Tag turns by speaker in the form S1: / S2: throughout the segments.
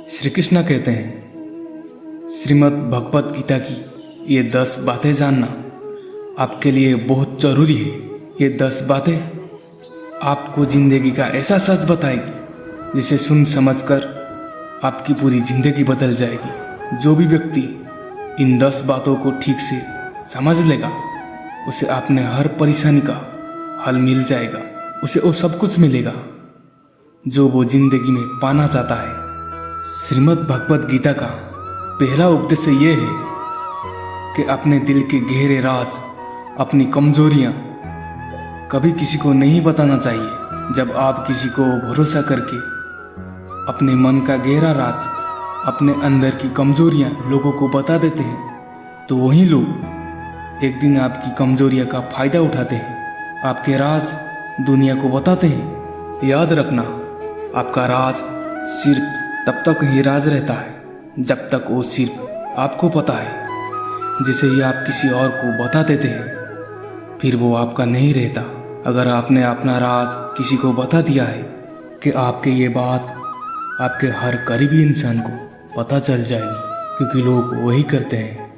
S1: श्री कृष्ण कहते हैं श्रीमद् भगवत गीता की ये 10 बातें जानना आपके लिए बहुत जरूरी है। ये 10 बातें आपको जिंदगी का ऐसा सच बताएगी जिसे सुन समझकर आपकी पूरी जिंदगी बदल जाएगी। जो भी व्यक्ति इन 10 बातों को ठीक से समझ लेगा उसे अपने हर परेशानी का हल मिल जाएगा, उसे वो सब कुछ मिलेगा जो वो जिंदगी में पाना चाहता है। श्रीमद् भगवत गीता का पहला उपदेश ये है कि अपने दिल के गहरे राज, अपनी कमजोरियां कभी किसी को नहीं बताना चाहिए। जब आप किसी को भरोसा करके अपने मन का गहरा राज, अपने अंदर की कमजोरियां लोगों को बता देते हैं तो वही लोग एक दिन आपकी कमजोरियां का फायदा उठाते हैं, आपके राज दुनिया को बताते हैं। याद रखना, आपका राज सिर्फ तब तक ही राज रहता है जब तक वो सिर्फ आपको पता है। जिसे ही आप किसी और को बता देते हैं फिर वो आपका नहीं रहता। अगर आपने अपना राज किसी को बता दिया है कि आपके ये बात आपके हर करीबी इंसान को पता चल जाएगी, क्योंकि लोग वही करते हैं।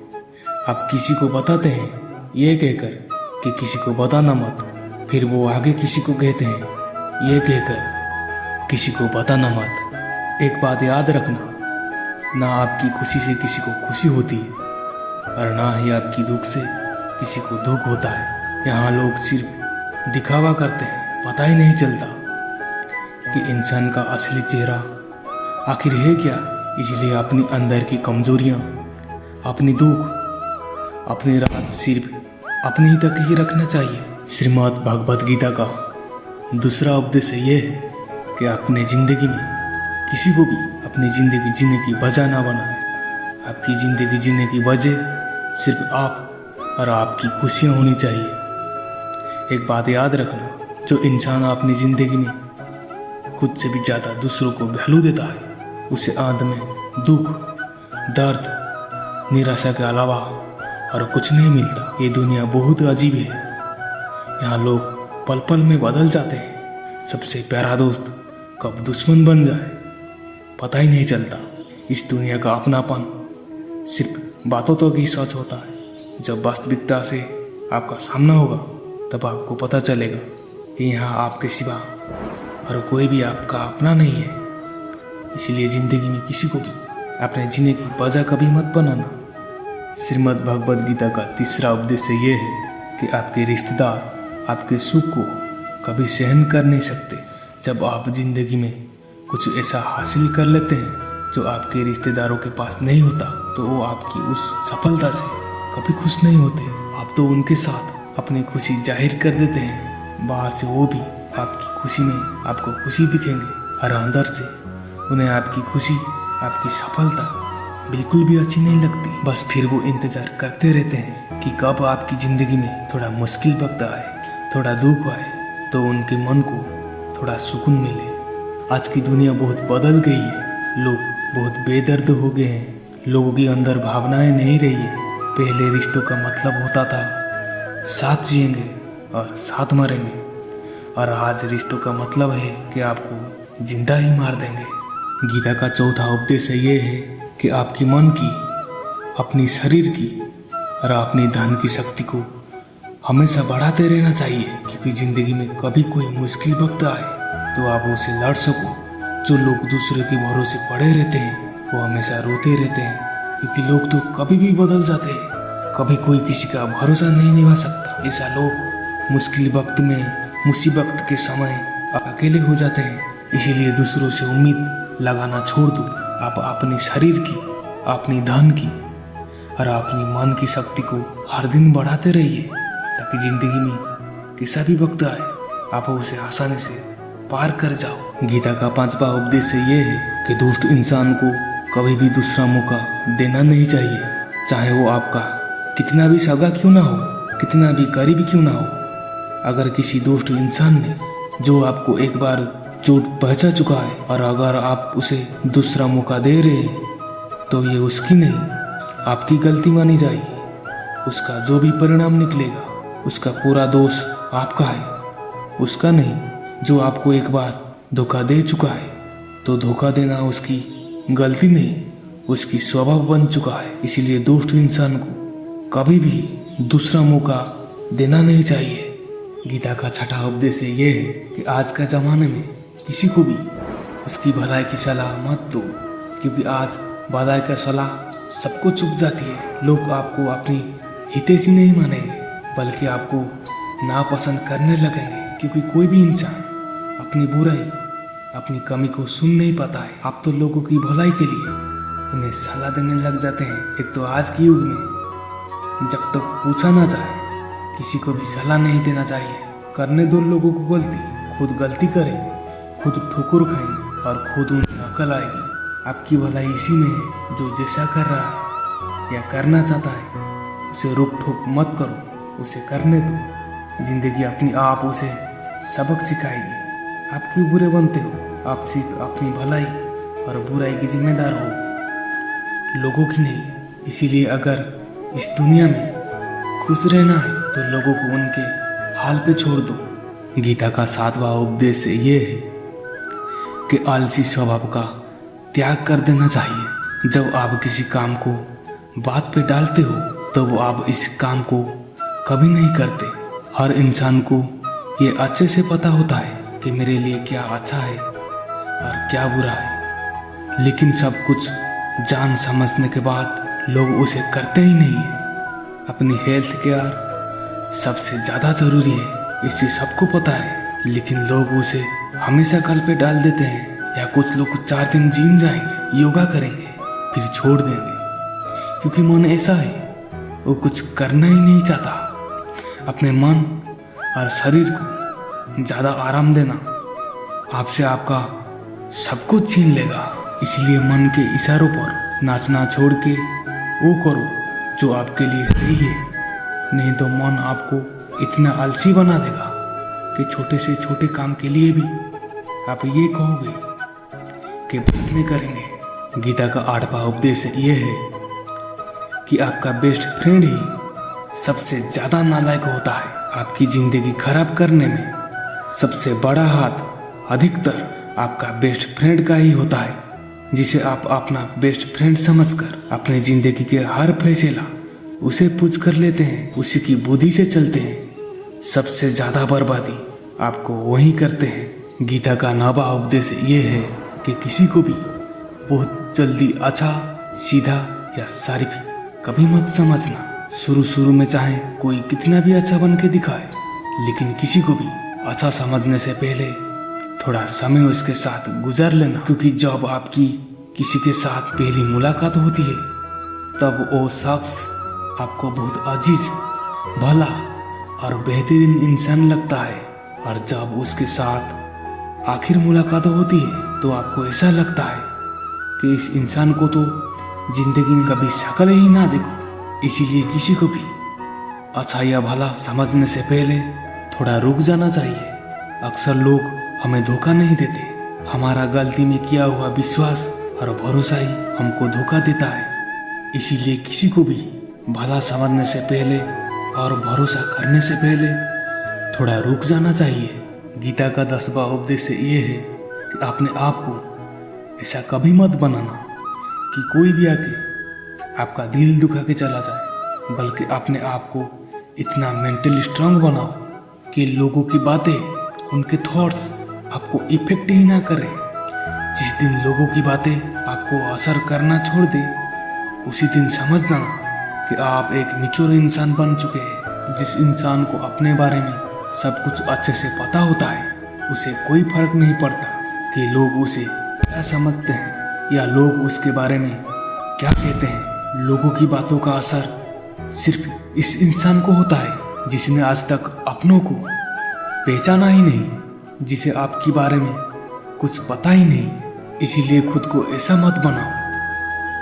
S1: आप किसी को बताते हैं ये कहकर कि किसी को बताना मत, फिर वो आगे किसी को कहते हैं ये कहकर किसी को बताना मत। एक बात याद रखना, ना आपकी खुशी से किसी को खुशी होती है और ना ही आपकी दुख से किसी को दुख होता है। यहाँ लोग सिर्फ दिखावा करते हैं, पता ही नहीं चलता कि इंसान का असली चेहरा आखिर है क्या। इसलिए अपनी अंदर की कमजोरियाँ, अपनी दुख, अपने राज सिर्फ अपने ही तक ही रखना चाहिए। श्रीमद् भगवत गीता का दूसरा उपदेश ये है कि अपने जिंदगी में किसी को भी अपनी ज़िंदगी जीने की वजह ना बनाए। आपकी ज़िंदगी जीने की वजह सिर्फ आप और आपकी खुशियाँ होनी चाहिए। एक बात याद रखना, जो इंसान अपनी ज़िंदगी में खुद से भी ज़्यादा दूसरों को वैल्यू देता है उसे अंत में दुख, दर्द, निराशा के अलावा और कुछ नहीं मिलता। ये दुनिया बहुत अजीब है। यहाँ लोग पल पल में बदल जाते हैं। सबसे प्यारा दोस्त कब दुश्मन बन जाए पता ही नहीं चलता। इस दुनिया का अपनापन सिर्फ बातों तक ही सच होता है। जब वास्तविकता से आपका सामना होगा तब आपको पता चलेगा कि यहाँ आपके सिवा और कोई भी आपका अपना नहीं है। इसलिए ज़िंदगी में किसी को भी अपने जीने की वजह कभी मत बनाना। श्रीमद् भगवत गीता का तीसरा उपदेश ये है कि आपके रिश्तेदार आपके सुख को कभी सहन कर नहीं सकते। जब आप जिंदगी में कुछ ऐसा हासिल कर लेते हैं जो आपके रिश्तेदारों के पास नहीं होता तो वो आपकी उस सफलता से कभी खुश नहीं होते। आप तो उनके साथ अपनी खुशी जाहिर कर देते हैं, बाहर से वो भी आपकी खुशी में आपको खुशी दिखेंगे और अंदर से उन्हें आपकी खुशी, आपकी सफलता बिल्कुल भी अच्छी नहीं लगती। बस फिर वो इंतज़ार करते रहते हैं कि कब आपकी ज़िंदगी में थोड़ा मुश्किल वक्त आए, थोड़ा दुख आए तो उनके मन को थोड़ा सुकून मिले। आज की दुनिया बहुत बदल गई है, लोग बहुत बेदर्द हो गए हैं, लोगों के अंदर भावनाएं नहीं रही है। पहले रिश्तों का मतलब होता था साथ जिएंगे और साथ मरेंगे, और आज रिश्तों का मतलब है कि आपको जिंदा ही मार देंगे। गीता का चौथा उपदेश ये है कि आपकी मन की, अपनी शरीर की और अपनी धन की शक्ति को हमेशा बढ़ाते रहना चाहिए, क्योंकि ज़िंदगी में कभी कोई मुश्किल वक्त आए तो आप उसे लड़ सको। जो लोग दूसरे के भरोसे पड़े रहते हैं वो हमेशा रोते रहते हैं, क्योंकि लोग तो कभी भी बदल जाते हैं। कभी कोई किसी का भरोसा नहीं निभा सकता। ऐसा लोग मुश्किल वक्त में, मुसीबत के समय अकेले हो जाते हैं। इसीलिए दूसरों से उम्मीद लगाना छोड़ दो। आप अपने शरीर की, अपनी धन की और अपनी मन की शक्ति को हर दिन बढ़ाते रहिए, ताकि जिंदगी में कैसा भी वक्त आए आप उसे आसानी से पार कर जाओ। गीता का पांचवा उपदेश ये है कि दुष्ट इंसान को कभी भी दूसरा मौका देना नहीं चाहिए, चाहे वो आपका कितना भी सगा क्यों ना हो, कितना भी करीबी क्यों ना हो। अगर किसी दुष्ट इंसान ने जो आपको एक बार चोट पहुंचा चुका है और अगर आप उसे दूसरा मौका दे रहे हैं तो ये उसकी नहीं, आपकी गलती मानी जाएगी। उसका जो भी परिणाम निकलेगा उसका पूरा दोष आपका है, उसका नहीं। जो आपको एक बार धोखा दे चुका है तो धोखा देना उसकी गलती नहीं, उसकी स्वभाव बन चुका है। इसीलिए दोस्त इंसान को कभी भी दूसरा मौका देना नहीं चाहिए। गीता का छठा उपदेश ये है कि आज के ज़माने में किसी को भी उसकी भलाई की सलाह मत दो, क्योंकि आज भलाई का सलाह सबको चुप जाती है। लोग आपको अपनी हितैषी नहीं मानेंगे, बल्कि आपको नापसंद करने लगेंगे, क्योंकि कोई भी इंसान अपनी बुराई, अपनी कमी को सुन नहीं पाता है। आप तो लोगों की भलाई के लिए उन्हें सलाह देने लग जाते हैं। एक तो आज के युग में जब तक पूछा ना जाए किसी को भी सलाह नहीं देना चाहिए। करने दो लोगों को गलती, खुद गलती करेंगे, खुद ठोकर खाएंगे और खुद उन्हें अकल आएगी। आपकी भलाई इसी में है। जो जैसा कर रहा है या करना चाहता है उसे रोक टोक मत करो, उसे करने दो। जिंदगी अपनी आप उसे सबक सिखाएगी। आप क्यों बुरे बनते हो? आप सिर्फ अपनी भलाई और बुराई की जिम्मेदार हो, लोगों की नहीं। इसीलिए अगर इस दुनिया में खुश रहना है तो लोगों को उनके हाल पे छोड़ दो। गीता का 7वां उपदेश ये है कि आलसी स्वभाव का त्याग कर देना चाहिए। जब आप किसी काम को बात पे डालते हो तो वो आप इस काम को कभी नहीं करते। हर इंसान को ये अच्छे से पता होता है कि मेरे लिए क्या अच्छा है और क्या बुरा है, लेकिन सब कुछ जान समझने के बाद लोग उसे करते ही नहीं है। अपनी हेल्थ केयर सबसे ज़्यादा ज़रूरी है, इसे सबको पता है, लेकिन लोग उसे हमेशा कल पे डाल देते हैं। या कुछ लोग 4 दिन जिम जाएंगे, योगा करेंगे, फिर छोड़ देंगे, क्योंकि मन ऐसा है, वो कुछ करना ही नहीं चाहता। अपने मन और शरीर को ज़्यादा आराम देना आपसे आपका सब कुछ छीन लेगा। इसलिए मन के इशारों पर नाचना छोड़ के वो करो जो आपके लिए सही है, नहीं तो मन आपको इतना आलसी बना देगा कि छोटे से छोटे काम के लिए भी आप ये कहोगे कि बाद में करेंगे। गीता का 8वां उपदेश ये है कि आपका बेस्ट फ्रेंड ही सबसे ज़्यादा नालायक होता है। आपकी ज़िंदगी खराब करने में सबसे बड़ा हाथ अधिकतर आपका बेस्ट फ्रेंड का ही होता है, जिसे आप अपना बेस्ट फ्रेंड समझकर अपनी ज़िंदगी के हर फैसला उसे पूछ कर लेते हैं, उसी की बुद्धि से चलते हैं। सबसे ज़्यादा बर्बादी आपको वही करते हैं। गीता का 9वां उपदेश ये है कि किसी को भी बहुत जल्दी अच्छा, सीधा या शारीफ कभी मत समझना। शुरू में चाहे कोई कितना भी अच्छा बन के दिखाए, लेकिन किसी को भी अच्छा समझने से पहले थोड़ा समय उसके साथ गुजार लेना, क्योंकि जब आपकी किसी के साथ पहली मुलाकात होती है तब वो शख्स आपको बहुत अजीज, भला और बेहतरीन इंसान लगता है, और जब उसके साथ आखिर मुलाकात होती है तो आपको ऐसा लगता है कि इस इंसान को तो जिंदगी में कभी शक्ल ही ना देखो। इसीलिए किसी को भी अच्छा या भला समझने से पहले थोड़ा रुक जाना चाहिए। अक्सर लोग हमें धोखा नहीं देते, हमारा गलती में किया हुआ विश्वास और भरोसा ही हमको धोखा देता है। इसीलिए किसी को भी भला समझने से पहले और भरोसा करने से पहले थोड़ा रुक जाना चाहिए। गीता का 10वां उपदेश ये है कि अपने आप को ऐसा कभी मत बनाना कि कोई भी आके आपका दिल दुखा के चला जाए, बल्कि अपने आप को इतना मेंटली स्ट्रांग बनाओ कि लोगों की बातें, उनके थॉट्स आपको इफेक्ट ही ना करें। जिस दिन लोगों की बातें आपको असर करना छोड़ दे, उसी दिन समझ जाना कि आप एक मैच्योर इंसान बन चुके हैं। जिस इंसान को अपने बारे में सब कुछ अच्छे से पता होता है, उसे कोई फर्क नहीं पड़ता कि लोग उसे क्या समझते हैं या लोग उसके बारे में क्या कहते हैं। लोगों की बातों का असर सिर्फ इस इंसान को होता है जिसने आज तक अपनों को पहचाना ही नहीं, जिसे आपके बारे में कुछ पता ही नहीं। इसीलिए खुद को ऐसा मत बनाओ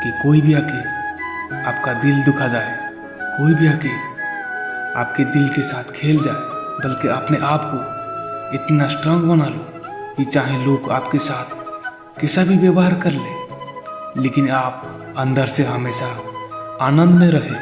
S1: कि कोई भी आके आपका दिल दुखा जाए, कोई भी आके आपके दिल के साथ खेल जाए, बल्कि अपने आप को इतना स्ट्रांग बना लो कि चाहे लोग आपके साथ कैसा भी व्यवहार कर ले, लेकिन आप अंदर से हमेशा आनंद में रहे।